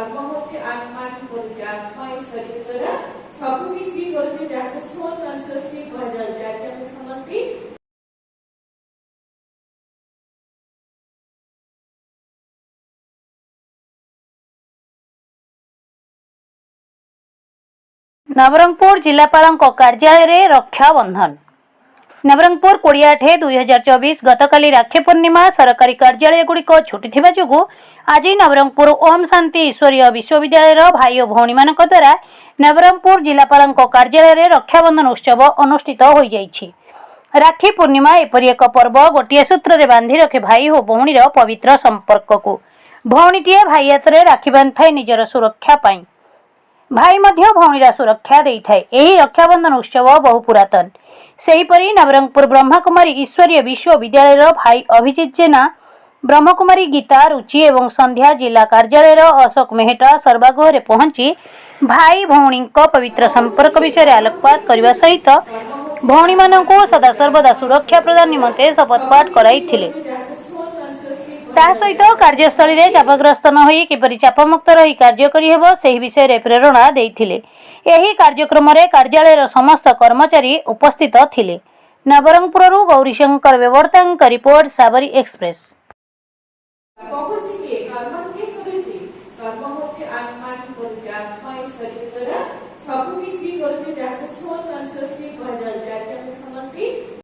कर्म होचे आत्मा की करूचे आत्मा इस शरीर द्वारा सब किछि करूचे जाके सोल कॉन्शियसली बदल जाके हम समझती नवरंगपुर जिलापाल कार्यालय रक्षाबंधन नवरंगपुर 28/2024 गतकाली राखी पूर्णिमा सरकारी कार्यालय गुड़िक छुटी थिबा जोगु आज नवरंगपुर ओम शांति ईश्वरीय विश्वविद्यालय भाई और भौणी मान द्वारा नवरंगपुर जिलापाल कार्यालय रक्षाबंधन उत्सव अनुष्ठित हो जाइछि। राखी पूर्णिमा एपरि एक पर्व गोटे सूत्र बांधि रखे भाई और भौणीर पवित्र संपर्क को भौणीटीए भाई हाथ राखी बांधि निजर सुरक्षा पाई भाई मध्य भौणीर सुरक्षा दे थाए। एही रक्षाबंधन उत्सव बहु पुरातन। सेहीपरि नवरंगपुर ब्रह्मकुमारी ईश्वरीय विश्वविद्यालय भाई अभिजित जेना ब्रह्मकुमारी गीता रुचि एवं संध्या जिला कार्यालय अशोक मेहटा सर्वागृह पहुंची भाई भौणी पवित्र संपर्क विषय आलोकपात करने सहित भौणी मानू सदा सर्वदा सुरक्षा प्रदान निमंते शपथपाठ कराइथिले। सहित कार्यस्थल में चापग्रस्त न होई किपरि चापमुक्त रही कार्य करि हेबो सेही विषय रे प्रेरणा देइथिले। एही कार्यक्रम रे कार्यालय समस्त कर्मचारी उपस्थित थिले। नवरंगपुररू गौरीशंकर बेवर्तांक रिपोर्ट साबरी एक्सप्रेस।